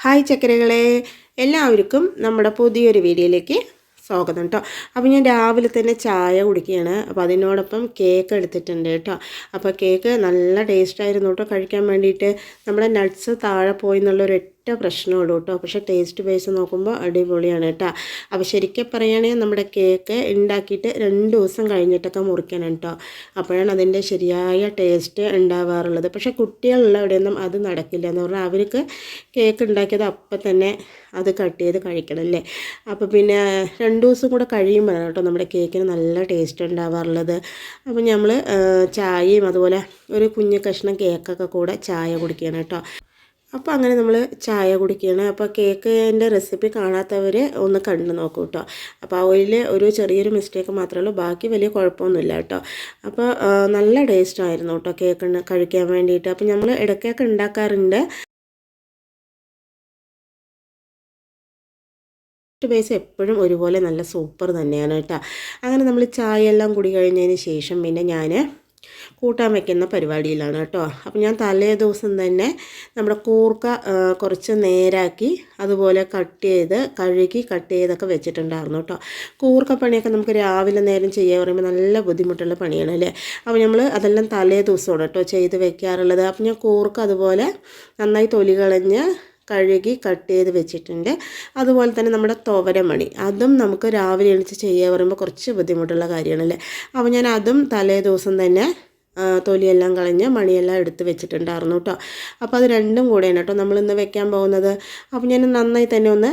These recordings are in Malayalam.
ഹായ് ചക്കരകളെ, എല്ലാവർക്കും നമ്മുടെ പുതിയൊരു വീഡിയോയിലേക്ക് സ്വാഗതം കേട്ടോ. അപ്പോൾ ഞാൻ രാവിലെ തന്നെ ചായ കുടിക്കുകയാണ്. അപ്പോൾ അതിനോടൊപ്പം കേക്ക് എടുത്തിട്ടുണ്ട് കേട്ടോ. അപ്പോൾ കേക്ക് നല്ല ടേസ്റ്റായിരുന്നു കേട്ടോ കഴിക്കാൻ വേണ്ടിയിട്ട്. നമ്മുടെ നട്ട്സ് താഴെ പോയി എന്നുള്ളൊരു പ്രശ്നമുള്ളൂ കേട്ടോ. പക്ഷേ ടേസ്റ്റ് ബേസ് നോക്കുമ്പോൾ അടിപൊളിയാണ് കേട്ടോ. അപ്പോൾ ശരിക്കും പറയുകയാണെങ്കിൽ നമ്മുടെ കേക്ക് ഉണ്ടാക്കിയിട്ട് 2 ദിവസം കഴിഞ്ഞിട്ടൊക്കെ മുറിക്കണം കേട്ടോ. അപ്പോഴാണ് അതിൻ്റെ ശരിയായ ടേസ്റ്റ് ഉണ്ടാവാറുള്ളത്. പക്ഷേ കുട്ടികളുള്ള എവിടെയൊന്നും അത് നടക്കില്ല എന്ന് പറഞ്ഞാൽ അവർക്ക് കേക്ക് ഉണ്ടാക്കിയത് അപ്പം തന്നെ അത് കട്ട് ചെയ്ത് കഴിക്കണമല്ലേ. അപ്പോൾ പിന്നെ 2 ദിവസം കൂടെ കഴിയുമ്പോഴാണ് കേട്ടോ നമ്മുടെ കേക്കിന് നല്ല ടേസ്റ്റ് ഉണ്ടാവാറുള്ളത്. അപ്പോൾ നമ്മൾ ചായയും അതുപോലെ ഒരു കുഞ്ഞു കഷ്ണം കേക്കൊക്കെ കൂടെ ചായ കുടിക്കുകയാണ് കേട്ടോ. അപ്പോൾ അങ്ങനെ നമ്മൾ ചായ കുടിക്കുകയാണ്. അപ്പോൾ കേക്കിൻ്റെ റെസിപ്പി കാണാത്തവർ ഒന്ന് കണ്ടു നോക്കൂ കേട്ടോ. അപ്പോൾ അതിൽ ഒരു ചെറിയൊരു മിസ്റ്റേക്ക് മാത്രമേ ഉള്ളൂ, ബാക്കി വലിയ കുഴപ്പമൊന്നുമില്ല കേട്ടോ. അപ്പോൾ നല്ല ടേസ്റ്റായിരുന്നു കേട്ടോ കേക്ക് കഴിക്കാൻ വേണ്ടിയിട്ട്. അപ്പോൾ നമ്മൾ ഇടയ്ക്കൊക്കെ ഉണ്ടാക്കാറുണ്ട്. ബേസ് എപ്പോഴും ഒരുപോലെ നല്ല സൂപ്പർ തന്നെയാണ് കേട്ടോ. അങ്ങനെ നമ്മൾ ചായ എല്ലാം കുടി കഴിഞ്ഞതിന് ശേഷം പിന്നെ ഞാൻ കൂട്ടാൻ വയ്ക്കുന്ന പരിപാടിയിലാണ് കേട്ടോ. അപ്പോൾ ഞാൻ തലേ ദിവസം തന്നെ നമ്മുടെ കൂർക്ക കുറച്ച് നേരാക്കി അതുപോലെ കഴുകി കട്ട് ചെയ്തൊക്കെ വെച്ചിട്ടുണ്ടായിരുന്നു കേട്ടോ. കൂർക്ക പണിയൊക്കെ നമുക്ക് രാവിലെ നേരം ചെയ്യാൻ പറയുമ്പോൾ നല്ല ബുദ്ധിമുട്ടുള്ള പണിയാണ് അല്ലേ. അപ്പോൾ നമ്മൾ അതെല്ലാം തലേ ദിവസമാണ് കേട്ടോ ചെയ്ത് വെക്കാറുള്ളത്. അപ്പോൾ ഞാൻ കൂർക്ക അതുപോലെ നന്നായി തൊലി കളഞ്ഞ് കഴുകി കട്ട് ചെയ്ത് വെച്ചിട്ടുണ്ട്. അതുപോലെ തന്നെ നമ്മുടെ തുവരമണി അതും നമുക്ക് രാവിലെ എണീച്ച് ചെയ്യുക പറയുമ്പോൾ കുറച്ച് ബുദ്ധിമുട്ടുള്ള കാര്യമാണല്ലേ. അപ്പോൾ ഞാൻ അതും തലേ ദിവസം തന്നെ തൊലിയെല്ലാം കളഞ്ഞ് മണിയെല്ലാം എടുത്ത് വെച്ചിട്ടുണ്ടായിരുന്നു കേട്ടോ. അപ്പോൾ അത് രണ്ടും കൂടെയാണ് കേട്ടോ നമ്മളിന്ന് വെക്കാൻ പോകുന്നത്. അപ്പോൾ ഞാൻ നന്നായി തന്നെ ഒന്ന്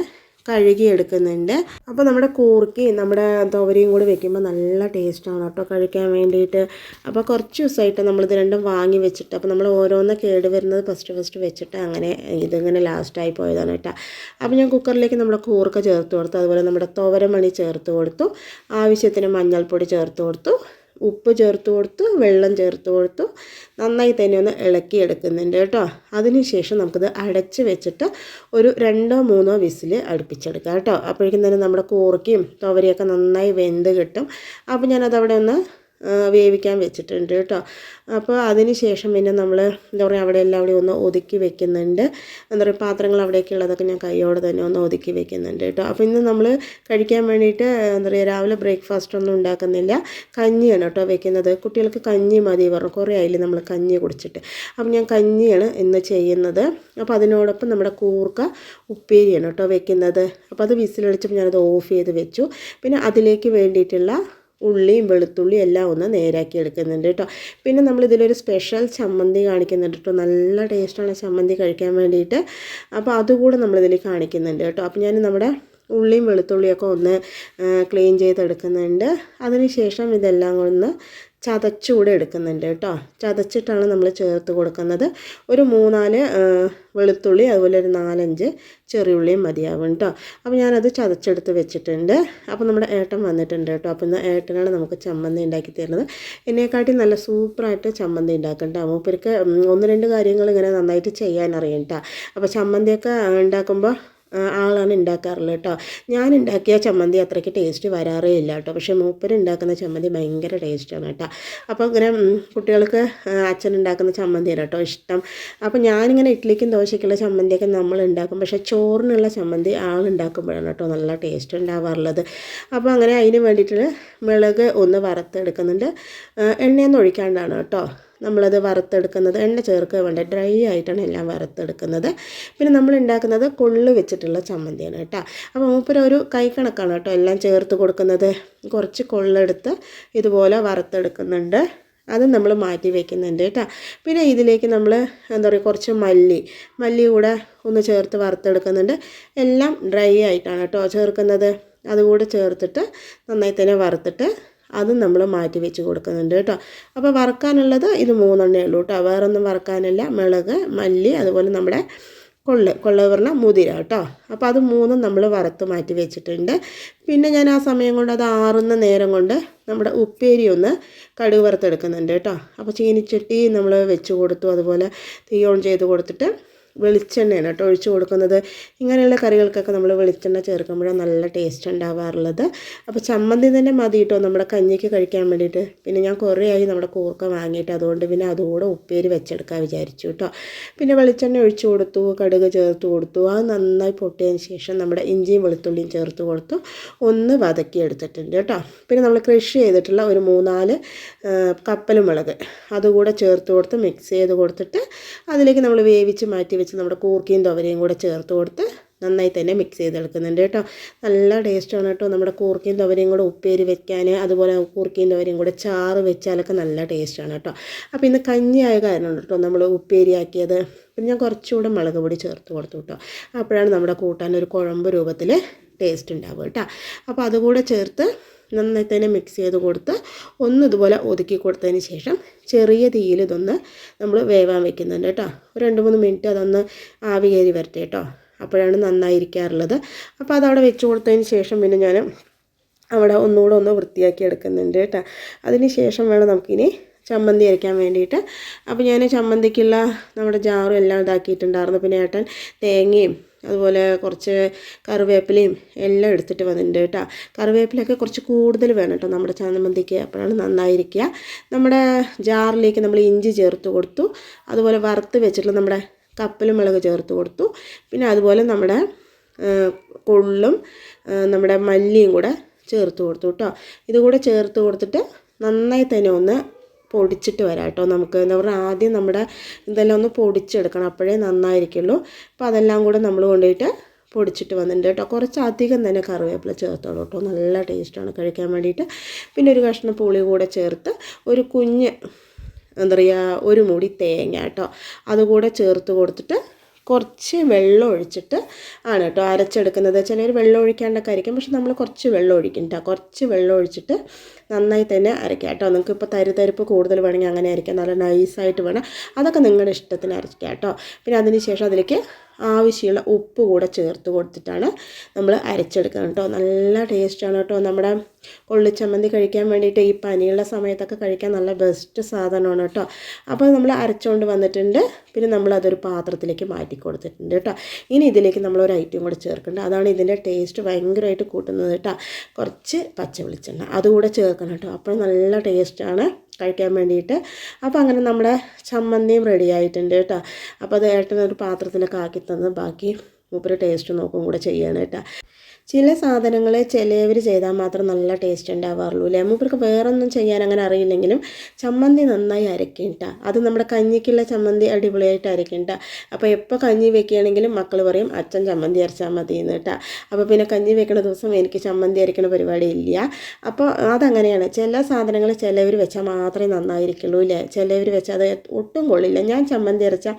കഴുകി എടുക്കുന്നുണ്ട്. അപ്പോൾ നമ്മുടെ കൂർക്കയും നമ്മുടെ തുവരയും കൂടി വെക്കുമ്പോൾ നല്ല ടേസ്റ്റാണ് കേട്ടോ കഴിക്കാൻ വേണ്ടിയിട്ട്. അപ്പോൾ കുറച്ച് ദിവസമായിട്ട് നമ്മളിത് രണ്ടും വാങ്ങി വെച്ചിട്ട് അപ്പോൾ നമ്മൾ ഓരോന്ന് കേട് വരുന്നത് ഫസ്റ്റ് വെച്ചിട്ട് അങ്ങനെ ഇതിങ്ങനെ ലാസ്റ്റായി പോയതാണ് കേട്ടോ. അപ്പോൾ ഞാൻ കുക്കറിലേക്ക് നമ്മുടെ കൂർക്ക ചേർത്ത് കൊടുത്തു, അതുപോലെ നമ്മുടെ തുവരമണി ചേർത്ത് കൊടുത്തു, ആവശ്യത്തിന് മഞ്ഞൾപ്പൊടി ചേർത്ത് കൊടുത്തു, ഉപ്പ് ചേർത്ത് കൊടുത്തു, വെള്ളം ചേർത്ത് കൊടുത്തു, നന്നായി തന്നെ ഒന്ന് ഇളക്കി എടുക്കുന്നുണ്ട് കേട്ടോ. അതിനുശേഷം നമുക്കിത് അടച്ച് വെച്ചിട്ട് ഒരു 2-3 വിസിൽ അടുപ്പിച്ചെടുക്കാം കേട്ടോ. അപ്പോഴേക്കും തന്നെ നമ്മുടെ കൂർക്കയും തുവരയൊക്കെ നന്നായി വെന്ത് കിട്ടും. അപ്പോൾ ഞാനതവിടെ ഒന്ന് വേവിക്കാൻ വെച്ചിട്ടുണ്ട് കേട്ടോ. അപ്പോൾ അതിന് ശേഷം പിന്നെ നമ്മൾ എന്താ പറയുക അവിടെ എല്ലാവരും ഒന്ന് ഒതുക്കി വെക്കുന്നുണ്ട്. എന്താ പറയുക പാത്രങ്ങൾ അവിടെയൊക്കെ ഉള്ളതൊക്കെ ഞാൻ കൈയോടെ തന്നെ ഒന്ന് ഒതുക്കി വെക്കുന്നുണ്ട് കേട്ടോ. അപ്പോൾ ഇന്ന് നമ്മൾ കഴിക്കാൻ വേണ്ടിയിട്ട് എന്താ പറയുക രാവിലെ ബ്രേക്ക്ഫാസ്റ്റ് ഒന്നും ഉണ്ടാക്കുന്നില്ല, കഞ്ഞിയാണ് കേട്ടോ വെക്കുന്നത്. കുട്ടികൾക്ക് കഞ്ഞി മതി പറഞ്ഞു, കുറേ ആയില്ലേ നമ്മൾ കഞ്ഞി കുടിച്ചിട്ട്. അപ്പോൾ ഞാൻ കഞ്ഞിയാണ് ഇന്ന് ചെയ്യുന്നത്. അപ്പോൾ അതിനോടൊപ്പം നമ്മുടെ കൂർക്ക ഉപ്പേരിയാണ് കേട്ടോ വെക്കുന്നത്. അപ്പോൾ അത് വിസിലടിച്ചപ്പോൾ ഞാനത് ഓഫ് ചെയ്ത് വെച്ചു. പിന്നെ അതിലേക്ക് വേണ്ടിയിട്ടുള്ള ഉള്ളിയും വെളുത്തുള്ളിയും എല്ലാം ഒന്ന് നേരാക്കി എടുക്കുന്നുണ്ട് കേട്ടോ. പിന്നെ നമ്മളിതിലൊരു സ്പെഷ്യൽ ചമ്മന്തി കാണിക്കുന്നുണ്ട് കേട്ടോ. നല്ല ടേസ്റ്റാണ് ചമ്മന്തി കഴിക്കാൻ വേണ്ടിയിട്ട്. അപ്പോൾ അതുകൂടെ നമ്മളിതിൽ കാണിക്കുന്നുണ്ട് കേട്ടോ. അപ്പോൾ ഞാൻ നമ്മുടെ ഉള്ളിയും വെളുത്തുള്ളിയൊക്കെ ഒന്ന് ക്ലീൻ ചെയ്തെടുക്കുന്നുണ്ട്. അതിന് ശേഷം ഇതെല്ലാം ഒന്ന് ചതച്ചുകൂടെ എടുക്കുന്നുണ്ട് കേട്ടോ. ചതച്ചിട്ടാണ് നമ്മൾ ചേർത്ത് കൊടുക്കുന്നത്. ഒരു 3-4 വെളുത്തുള്ളി അതുപോലെ ഒരു 4-5 ചെറിയുള്ളിയും മതിയാവും കേട്ടോ. അപ്പോൾ ഞാനത് ചതച്ചെടുത്ത് വെച്ചിട്ടുണ്ട്. അപ്പോൾ നമ്മുടെ ഏട്ടൻ വന്നിട്ടുണ്ട് കേട്ടോ. അപ്പോൾ ഇന്ന് ഏട്ടനാണ് നമുക്ക് ചമ്മന്തി ഉണ്ടാക്കി തരുന്നത്. എന്നെക്കാട്ടി നല്ല സൂപ്പറായിട്ട് ചമ്മന്തി ഉണ്ടാക്കും കേട്ടോ. മൂപ്പർക്ക് 1-2 കാര്യങ്ങൾ ഇങ്ങനെ നന്നായിട്ട് ചെയ്യാൻ അറിയാം കേട്ടോ. അപ്പോൾ ചമ്മന്തിയൊക്കെ ഉണ്ടാക്കുമ്പോൾ ആളാണ് ഉണ്ടാക്കാറുള്ളത് കേട്ടോ. ഞാൻ ഉണ്ടാക്കിയ ചമ്മന്തി അത്രയ്ക്ക് ടേസ്റ്റ് വരാറേ ഇല്ല കേട്ടോ. പക്ഷേ മൂപ്പര് ഉണ്ടാക്കുന്ന ചമ്മന്തി ഭയങ്കര ടേസ്റ്റാണ് കേട്ടോ. അപ്പോൾ ഇങ്ങനെ കുട്ടികൾക്ക് അച്ഛൻ ഉണ്ടാക്കുന്ന ചമ്മന്തിയാണ് കേട്ടോ ഇഷ്ടം. അപ്പോൾ ഞാനിങ്ങനെ ഇഡ്ഡലിക്കും ദോശയ്ക്കുള്ള ചമ്മന്തിയൊക്കെ നമ്മൾ ഉണ്ടാക്കും, പക്ഷേ ചോറിനുള്ള ചമ്മന്തി ആളുണ്ടാക്കുമ്പോഴാണ് കേട്ടോ നല്ല ടേസ്റ്റ് ഉണ്ടാവാറുള്ളത്. അപ്പോൾ അങ്ങനെ അതിന് വേണ്ടിയിട്ട് മുളക് ഒന്ന് വറുത്തെടുക്കുന്നുണ്ട്. എണ്ണയൊന്നും ഒഴിക്കാണ്ടാണ് കേട്ടോ നമ്മളത് വറുത്തെടുക്കുന്നത്. എണ്ണ ചേർക്കുക വേണ്ട, ഡ്രൈ ആയിട്ടാണ് എല്ലാം വറുത്തെടുക്കുന്നത്. പിന്നെ നമ്മൾ ഉണ്ടാക്കുന്നത് കൊള്ളു വെച്ചിട്ടുള്ള ചമ്മന്തിയാണ് കേട്ടോ. അപ്പോൾ മൂപ്പര് കൈ കണക്കാണ് കേട്ടോ എല്ലാം ചേർത്ത് കൊടുക്കുന്നത്. കുറച്ച് കൊള്ളെടുത്ത് ഇതുപോലെ വറുത്തെടുക്കുന്നുണ്ട്, അത് നമ്മൾ മാറ്റി വയ്ക്കുന്നുണ്ട് കേട്ടോ. പിന്നെ ഇതിലേക്ക് നമ്മൾ എന്താ പറയുക കുറച്ച് മല്ലി കൂടെ ഒന്ന് ചേർത്ത് വറുത്തെടുക്കുന്നുണ്ട്. എല്ലാം ഡ്രൈ ആയിട്ടാണ് കേട്ടോ ചേർക്കുന്നത്. അതുകൂടെ ചേർത്തിട്ട് നന്നായി തന്നെ വറുത്തിട്ട് അതും നമ്മൾ മാറ്റി വെച്ച് കൊടുക്കുന്നുണ്ട് കേട്ടോ. അപ്പോൾ വറുക്കാനുള്ളത് ഇത് 3 ഉള്ളൂ കേട്ടോ, വേറൊന്നും വറുക്കാനില്ല. മുളക്, മല്ലി, അതുപോലെ നമ്മുടെ കൊള്ള പറഞ്ഞാൽ മുതിര കേട്ടോ. അപ്പോൾ അത് 3 നമ്മൾ വറുത്ത് മാറ്റി വെച്ചിട്ടുണ്ട്. പിന്നെ ഞാൻ ആ സമയം കൊണ്ട് അത് ആറുന്ന നേരം കൊണ്ട് നമ്മുടെ ഉപ്പേരി ഒന്ന് കടുക് വറുത്തെടുക്കുന്നുണ്ട് കേട്ടോ. അപ്പോൾ ചീനിച്ചട്ടി നമ്മൾ വെച്ച് കൊടുത്തു, അതുപോലെ തീ ഓൺ ചെയ്ത് കൊടുത്തിട്ട് വെളിച്ചെണ്ണയാണ് കേട്ടോ ഒഴിച്ച് കൊടുക്കുന്നത്. ഇങ്ങനെയുള്ള കറികൾക്കൊക്കെ നമ്മൾ വെളിച്ചെണ്ണ ചേർക്കുമ്പോഴാണ് നല്ല ടേസ്റ്റ് ഉണ്ടാവാറുള്ളത്. അപ്പോൾ ചമ്മന്തി തന്നെ മതി കേട്ടോ നമ്മുടെ കഞ്ഞിക്ക് കഴിക്കാൻ വേണ്ടിയിട്ട്. പിന്നെ ഞാൻ കുറേ ആയി നമ്മുടെ കൂർക്ക വാങ്ങിയിട്ട്, അതുകൊണ്ട് പിന്നെ അതുകൂടെ ഉപ്പേരി വെച്ചെടുക്കാൻ വിചാരിച്ചു കേട്ടോ. പിന്നെ വെളിച്ചെണ്ണ ഒഴിച്ച് കൊടുത്തു, കടുക് ചേർത്ത് കൊടുത്തു. അത് നന്നായി പൊട്ടിയതിന് ശേഷം നമ്മുടെ ഇഞ്ചിയും വെളുത്തുള്ളിയും ചേർത്ത് കൊടുത്തു ഒന്ന് വതക്കി എടുത്തിട്ടുണ്ട് കേട്ടോ. പിന്നെ നമ്മൾ കൃഷി ചെയ്തിട്ടുള്ള ഒരു 3-4 കപ്പലും മുളക് അതുകൂടെ ചേർത്ത് കൊടുത്ത് മിക്സ് ചെയ്ത് കൊടുത്തിട്ട് അതിലേക്ക് നമ്മൾ വേവിച്ച് മാറ്റി വെച്ച് നമ്മുടെ കൂർക്കയും തുവരയും കൂടെ ചേർത്ത് കൊടുത്ത് നന്നായി തന്നെ മിക്സ് ചെയ്തെടുക്കുന്നുണ്ട് കേട്ടോ. നല്ല ടേസ്റ്റാണ് കേട്ടോ നമ്മുടെ കൂർക്കയും തുവരയും കൂടെ ഉപ്പേരി വെക്കാൻ, അതുപോലെ കൂർക്കയും തുവരയും കൂടെ ചാറ് വെച്ചാലൊക്കെ നല്ല ടേസ്റ്റാണ് കേട്ടോ. അപ്പോൾ ഇന്ന് കഞ്ഞിയായ കാരണം കേട്ടോ നമ്മൾ ഉപ്പേരിയാക്കിയത്. പിന്നെ ഞാൻ കുറച്ചുകൂടെ മുളക് പൊടി ചേർത്ത് കൊടുത്തു കേട്ടോ. അപ്പോഴാണ് നമ്മുടെ കൂട്ടാൻ ഒരു കുഴമ്പ് രൂപത്തിൽ ടേസ്റ്റ് ഉണ്ടാവുക കേട്ടോ. അപ്പോൾ അതുകൂടെ ചേർത്ത് നന്നായി തന്നെ മിക്സ് ചെയ്ത് കൊടുത്ത് ഒന്ന് ഇതുപോലെ ഒതുക്കി കൊടുത്തതിന് ശേഷം ചെറിയ തീയിൽ ഇതൊന്ന് നമ്മൾ വേവാൻ വെക്കുന്നുണ്ട് കേട്ടോ. ഒരു 2-3 മിനിറ്റ് അതൊന്ന് ആവി കയറി വരട്ടെ കേട്ടോ. അപ്പോഴാണ് നന്നായിരിക്കാറുള്ളത്. അപ്പോൾ അതവിടെ വെച്ച് കൊടുത്തതിന് ശേഷം പിന്നെ ഞാൻ അവിടെ ഒന്നുകൂടെ ഒന്ന് വൃത്തിയാക്കി എടുക്കുന്നുണ്ട് കേട്ടോ. അതിന് ശേഷം വേണം നമുക്കിനി ചമ്മന്തി അരയ്ക്കാൻ വേണ്ടിയിട്ട്. അപ്പോൾ ഞാൻ ചമ്മന്തിക്കുള്ള നമ്മുടെ ജാറും എല്ലാം ഇതാക്കിയിട്ടുണ്ടായിരുന്നു. പിന്നെ ഏട്ടൻ തേങ്ങയും അതുപോലെ കുറച്ച് കറിവേപ്പിലയും എല്ലാം എടുത്തിട്ട് വന്നിട്ടുണ്ട് കേട്ടോ. കറിവേപ്പിലൊക്കെ കുറച്ച് കൂടുതൽ വേണം കേട്ടോ നമ്മുടെ ചമ്മന്തിക്ക്, അപ്പോഴാണ് നന്നായിരിക്കുക. നമ്മുടെ ജാറിലേക്ക് നമ്മൾ ഇഞ്ചി ചേർത്ത് കൊടുത്തു, അതുപോലെ വറുത്ത് വെച്ചിട്ടുള്ള നമ്മുടെ കപ്പലും മുളക് ചേർത്ത് കൊടുത്തു. പിന്നെ അതുപോലെ നമ്മുടെ കൊള്ളും നമ്മുടെ മല്ലിയും കൂടെ ചേർത്ത് കൊടുത്തു കേട്ടോ. ഇതുകൂടെ ചേർത്ത് കൊടുത്തിട്ട് നന്നായി തന്നെ ഒന്ന് പൊടിച്ചിട്ട് വരാം കേട്ടോ. നമുക്ക് എന്താ പറയുക, ആദ്യം നമ്മുടെ ഇതെല്ലാം ഒന്ന് പൊടിച്ചെടുക്കണം, അപ്പോഴേ നന്നായിരിക്കുള്ളൂ. അപ്പോൾ അതെല്ലാം കൂടെ നമ്മൾ കൊണ്ടുപോയിട്ട് പൊടിച്ചിട്ട് വന്നിട്ടുണ്ട് കേട്ടോ. കുറച്ച് അധികം തന്നെ കറിവേപ്പില ചേർത്തോളൂ കേട്ടോ, നല്ല ടേസ്റ്റാണ് കഴിക്കാൻ വേണ്ടിയിട്ട്. പിന്നെ ഒരു കഷ്ണം പുളി കൂടെ ചേർത്ത് ഒരു കുഞ്ഞ് എന്താ പറയുക ഒരു മുടി തേങ്ങ കേട്ടോ അതുകൂടെ ചേർത്ത് കൊടുത്തിട്ട് കുറച്ച് വെള്ളം ഒഴിച്ചിട്ട് ആണ് കേട്ടോ അരച്ചെടുക്കുന്നത്. ചിലർ വെള്ളം ഒഴിക്കാണ്ടൊക്കെ ആയിരിക്കും, പക്ഷെ നമ്മൾ കുറച്ച് വെള്ളം ഒഴിക്കും കേട്ടോ. കുറച്ച് വെള്ളം ഒഴിച്ചിട്ട് നന്നായി തന്നെ അരയ്ക്കാം കേട്ടോ. നിങ്ങൾക്ക് ഇപ്പോൾ തരിപ്പ് കൂടുതൽ വേണമെങ്കിൽ അങ്ങനെ അരയ്ക്കാം, നല്ല നൈസായിട്ട് വേണം, അതൊക്കെ നിങ്ങളുടെ ഇഷ്ടത്തിന് അരയ്ക്കാം കേട്ടോ. പിന്നെ അതിന് ശേഷം അതിലേക്ക് ആവശ്യമുള്ള ഉപ്പ് കൂടെ ചേർത്ത് കൊടുത്തിട്ടാണ് നമ്മൾ അരച്ചെടുക്കുന്നത് കേട്ടോ. നല്ല ടേസ്റ്റാണ് കേട്ടോ നമ്മുടെ കൊള്ളിച്ചമ്മന്തി കഴിക്കാൻ വേണ്ടിയിട്ട്. ഈ പനിയുള്ള സമയത്തൊക്കെ കഴിക്കാൻ നല്ല ബെസ്റ്റ് സാധനമാണ് കേട്ടോ. അപ്പോൾ നമ്മൾ അരച്ചുകൊണ്ട് വന്നിട്ടുണ്ട്. പിന്നെ നമ്മൾ അതൊരു പാത്രത്തിലേക്ക് മാറ്റി കൊടുത്തിട്ടുണ്ട് കേട്ടോ. ഇനി ഇതിലേക്ക് നമ്മളൊരു ഐറ്റം കൂടെ ചേർക്കേണ്ടത്, അതാണ് ഇതിൻ്റെ ടേസ്റ്റ് ഭയങ്കരമായിട്ട് കൂട്ടുന്നത് കേട്ടോ. കുറച്ച് പച്ച വെളിച്ചെണ്ണ അതുകൂടെ ചേർക്കണം കേട്ടോ, അപ്പോൾ നല്ല ടേസ്റ്റാണ് കഴിക്കാൻ വേണ്ടിയിട്ട്. അപ്പോൾ അങ്ങനെ നമ്മുടെ ചമ്മന്തിയും റെഡി ആയിട്ടുണ്ട് കേട്ടോ. അപ്പോൾ അത് ഏട്ടനൊരു പാത്രത്തിലൊക്കെ ആക്കി തന്ന് ബാക്കി മൂപ്പര് ടേസ്റ്റ് നോക്കും കൂടെ ചെയ്യണം കേട്ടോ. ചില സാധനങ്ങൾ ചിലവർ ചെയ്താൽ മാത്രം നല്ല ടേസ്റ്റ് ഉണ്ടാവാറുള്ളൂ അല്ലേ. മൂപ്പർക്ക് വേറൊന്നും ചെയ്യാൻ അങ്ങനെ അറിയില്ലെങ്കിലും ചമ്മന്തി നന്നായി അരയ്ക്കണ്ട, അത് നമ്മുടെ കഞ്ഞിക്കുള്ള ചമ്മന്തി അടിപൊളിയായിട്ട് അരയ്ക്കണ്ട. അപ്പോൾ എപ്പോൾ കഞ്ഞി വെക്കുകയാണെങ്കിലും മക്കൾ പറയും അച്ഛൻ ചമ്മന്തി അരച്ചാൽ മതി എന്ന് കേട്ടോ. അപ്പോൾ പിന്നെ കഞ്ഞി വെക്കുന്ന ദിവസം എനിക്ക് ചമ്മന്തി അരയ്ക്കണ പരിപാടി ഇല്ല. അപ്പോൾ അതങ്ങനെയാണ്, ചില സാധനങ്ങൾ ചിലവർ വെച്ചാൽ മാത്രമേ നന്നായിരിക്കുള്ളൂ അല്ലേ, ചിലവർ വെച്ചാൽ അത് ഒട്ടും കൊള്ളില്ല. ഞാൻ ചമ്മന്തി അരച്ചാൽ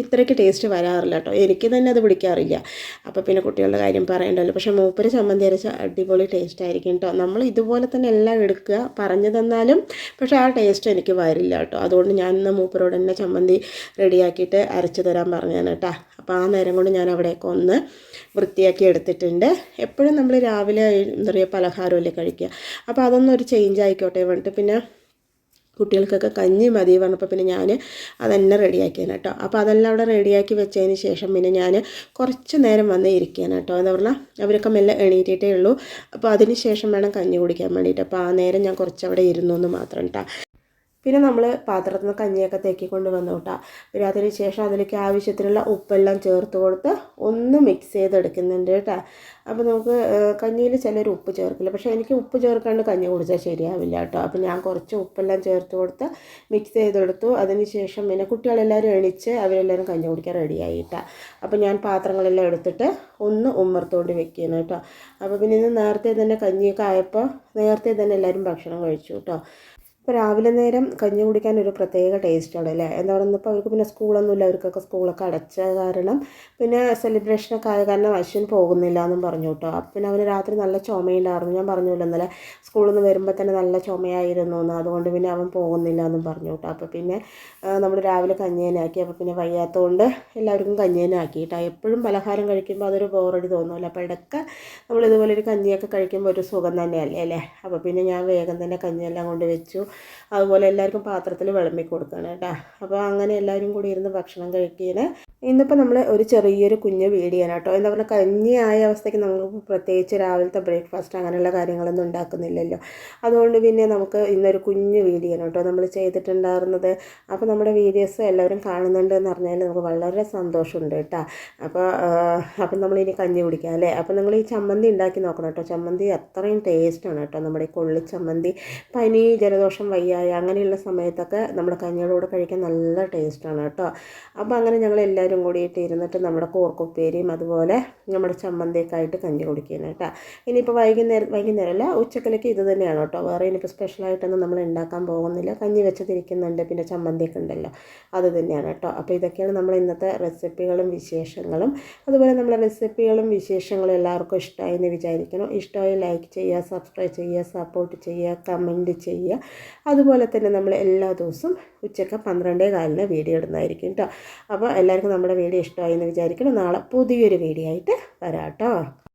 ഇത്രയ്ക്ക് ടേസ്റ്റ് വരാറില്ല കേട്ടോ, എനിക്ക് തന്നെ അത് പിടിക്കാറില്ല. അപ്പോൾ പിന്നെ കുട്ടികളുടെ കാര്യം പറയണ്ടല്ലോ. പക്ഷേ മൂപ്പര് ചമ്മന്തി അരച്ച അടിപൊളി ടേസ്റ്റ് ആയിരിക്കും കേട്ടോ. നമ്മൾ ഇതുപോലെ തന്നെ എല്ലാം എടുക്കുക പറഞ്ഞു തന്നാലും, പക്ഷേ ആ ടേസ്റ്റ് എനിക്ക് വരില്ല കേട്ടോ. അതുകൊണ്ട് ഞാൻ ഇന്ന് മൂപ്പരോട് തന്നെ ചമ്മന്തി റെഡിയാക്കിയിട്ട് അരച്ച് തരാൻ പറഞ്ഞാണ് കേട്ടോ. അപ്പോൾ ആ നേരം കൊണ്ട് ഞാൻ അവിടേക്ക് ഒന്ന് വൃത്തിയാക്കി എടുത്തിട്ടുണ്ട്. എപ്പോഴും നമ്മൾ രാവിലെ എന്താ പറയുക പലഹാരമല്ലേ കഴിക്കുക, അപ്പോൾ അതൊന്നും ഒരു ചേഞ്ച് ആയിക്കോട്ടെ വേണ്ടിയിട്ട്. പിന്നെ കുട്ടികൾക്കൊക്കെ കഞ്ഞി മതി പറഞ്ഞപ്പോൾ പിന്നെ ഞാൻ അതെന്നെ റെഡിയാക്കിയാണ് കേട്ടോ. അപ്പോൾ അതെല്ലാം അവിടെ റെഡിയാക്കി വെച്ചതിന് ശേഷം പിന്നെ ഞാൻ കുറച്ച് നേരം വന്ന് ഇരിക്കുകയാണ് കേട്ടോ. എന്താ പറഞ്ഞാൽ അവരൊക്കെ മെല്ലെ എണീറ്റിട്ടേ ഉള്ളൂ. അപ്പോൾ അതിന് ശേഷം വേണം കഞ്ഞി കുടിക്കാൻ വേണ്ടിയിട്ട്. അപ്പോൾ ആ നേരം ഞാൻ കുറച്ചവിടെ ഇരുന്നു എന്ന് മാത്രം കേട്ടോ. പിന്നെ നമ്മൾ പാത്രത്തിൽ നിന്ന് കഞ്ഞിയൊക്കെ തേക്കിക്കൊണ്ട് വന്നു കേട്ടോ. പിന്നെ അതിന് ശേഷം അതിലേക്ക് ആവശ്യത്തിനുള്ള ഉപ്പെല്ലാം ചേർത്ത് കൊടുത്ത് ഒന്ന് മിക്സ് ചെയ്തെടുക്കുന്നുണ്ട് കേട്ടോ. അപ്പോൾ നമുക്ക് കഞ്ഞിയിൽ ചിലർ ഉപ്പ് ചേർക്കില്ല, പക്ഷേ എനിക്ക് ഉപ്പ് ചേർക്കാണ്ട് കഞ്ഞി കുടിച്ചാൽ ശരിയാവില്ല കേട്ടോ. അപ്പോൾ ഞാൻ കുറച്ച് ഉപ്പെല്ലാം ചേർത്ത് കൊടുത്ത് മിക്സ് ചെയ്തെടുത്തു. അതിന് ശേഷം പിന്നെ കുട്ടികളെല്ലാവരും എണീച്ച് അവരെല്ലാവരും കഞ്ഞി കുടിക്കാൻ റെഡിയായി കേട്ടോ. അപ്പോൾ ഞാൻ പാത്രങ്ങളെല്ലാം എടുത്തിട്ട് ഒന്ന് ഉമ്മർത്തോണ്ട് വെക്കുകയാണ് കേട്ടോ. അപ്പോൾ പിന്നെ ഇന്ന് നേരത്തെ തന്നെ കഞ്ഞിയൊക്കെ ആയപ്പോൾ നേരത്തെ തന്നെ എല്ലാവരും ഭക്ഷണം കഴിച്ചു കേട്ടോ. ഇപ്പോൾ രാവിലെ നേരം കഞ്ഞി കുടിക്കാൻ ഒരു പ്രത്യേക ടേസ്റ്റാണ് അല്ലേ. എന്താ പറയുക, ഇപ്പോൾ അവർക്ക് പിന്നെ സ്കൂളൊന്നുമില്ല, അവർക്കൊക്കെ സ്കൂളൊക്കെ അടച്ച കാരണം പിന്നെ സെലിബ്രേഷനൊക്കെ ആയ കാരണം അശ്വിൻ പോകുന്നില്ല എന്നും പറഞ്ഞു കേട്ടോ. അപ്പം പിന്നെ അവന് രാത്രി നല്ല ചുമയിലായിരുന്നു, ഞാൻ പറഞ്ഞല്ലോ ഇന്നലെ സ്കൂളിൽ നിന്ന് വരുമ്പോൾ തന്നെ നല്ല ചുമയായിരുന്നു എന്ന്, അതുകൊണ്ട് പിന്നെ അവൻ പോകുന്നില്ല എന്നും പറഞ്ഞു കേട്ടോ. അപ്പോൾ പിന്നെ നമ്മൾ രാവിലെ കഞ്ഞിയനാക്കി. അപ്പോൾ പിന്നെ വയ്യാത്തതുകൊണ്ട് എല്ലാവർക്കും കഞ്ഞിയനാക്കി കേട്ടോ. എപ്പോഴും പലഹാരം കഴിക്കുമ്പോൾ അതൊരു ബോറടി തോന്നുമല്ലോ. അപ്പോൾ ഇടയ്ക്ക് നമ്മളിതുപോലെ ഒരു കഞ്ഞിയൊക്കെ കഴിക്കുമ്പോൾ ഒരു സുഖം തന്നെയല്ലേ അല്ലേ. അപ്പോൾ പിന്നെ ഞാൻ വേഗം തന്നെ കഞ്ഞിയെല്ലാം കൊണ്ട് വെച്ചു. അതുപോലെ എല്ലാവർക്കും പാത്രത്തിൽ വിളമ്പി കൊടുക്കണം കേട്ടോ. അപ്പോൾ അങ്ങനെ എല്ലാവരും കൂടി ഇരുന്ന് ഭക്ഷണം കഴിക്കുകയാണ്. ഇന്നിപ്പോൾ നമ്മൾ ഒരു ചെറിയൊരു കുഞ്ഞ് വീഡിയോ ആണ് കേട്ടോ. എന്താ പറഞ്ഞാൽ കഞ്ഞിയായ അവസ്ഥയ്ക്ക് നമുക്ക് പ്രത്യേകിച്ച് രാവിലത്തെ ബ്രേക്ക്ഫാസ്റ്റ് അങ്ങനെയുള്ള കാര്യങ്ങളൊന്നും ഉണ്ടാക്കുന്നില്ലല്ലോ. അതുകൊണ്ട് പിന്നെ നമുക്ക് ഇന്നൊരു കുഞ്ഞ് വീഡിയോ ആണ് കേട്ടോ നമ്മൾ ചെയ്തിട്ടുണ്ടായിരുന്നത്. അപ്പോൾ നമ്മുടെ വീഡിയോസ് എല്ലാവരും കാണുന്നുണ്ട് എന്ന് പറഞ്ഞാൽ നമുക്ക് വളരെ സന്തോഷമുണ്ട് കേട്ടോ. അപ്പം നമ്മളിനി കഞ്ഞി കുടിക്കാം അല്ലേ. അപ്പോൾ നിങ്ങൾ ഈ ചമ്മന്തി ഉണ്ടാക്കി നോക്കണം കേട്ടോ. ചമ്മന്തി അത്രയും ടേസ്റ്റാണ് കേട്ടോ. നമ്മുടെ ഈ കൊള്ളി ചമ്മന്തി പനി, ജലദോഷം, വയ്യായ അങ്ങനെയുള്ള സമയത്തൊക്കെ നമ്മുടെ കഞ്ഞിയോട് കഴിക്കാൻ നല്ല ടേസ്റ്റാണ് കേട്ടോ. അപ്പോൾ അങ്ങനെ ഞങ്ങൾ എല്ലാവരും കൂടിയിട്ട് ഇരുന്നിട്ട് നമ്മുടെ കൂർക്കുപ്പേരിയും അതുപോലെ നമ്മുടെ ചമ്മന്തിയൊക്കെ ആയിട്ട് കഞ്ഞി കുടിക്കുന്നത് കേട്ടോ. ഇനിയിപ്പോൾ വൈകുന്നേരമല്ല, ഉച്ചക്കലേക്ക് ഇത് തന്നെയാണ് കേട്ടോ. വേറെ ഇനിയിപ്പോൾ സ്പെഷ്യലായിട്ടൊന്നും നമ്മൾ ഉണ്ടാക്കാൻ പോകുന്നില്ല. കഞ്ഞി വെച്ചതിരിക്കുന്നുണ്ട്, പിന്നെ ചമ്മന്തിയൊക്കെ ഉണ്ടല്ലോ, അത് തന്നെയാണ് കേട്ടോ. അപ്പോൾ ഇതൊക്കെയാണ് നമ്മൾ ഇന്നത്തെ റെസിപ്പികളും വിശേഷങ്ങളും. അതുപോലെ നമ്മളെ റെസിപ്പികളും വിശേഷങ്ങളും എല്ലാവർക്കും ഇഷ്ടമായി എന്ന് വിചാരിക്കണം. ഇഷ്ടമായി ലൈക്ക് ചെയ്യുക, സബ്സ്ക്രൈബ് ചെയ്യുക, സപ്പോർട്ട് ചെയ്യുക, കമൻറ്റ് ചെയ്യുക. അതുപോലെ തന്നെ നമ്മൾ എല്ലാ ദിവസവും ഉച്ചയ്ക്ക് 12:15 വീഡിയോ ഇടുന്നതായിരിക്കും കേട്ടോ. അപ്പോൾ എല്ലാവർക്കും നമ്മുടെ വീഡിയോ ഇഷ്ടമായി എന്ന് വിചാരിക്കണം. നാളെ പുതിയൊരു വീഡിയോ ആയിട്ട് വരാം കേട്ടോ.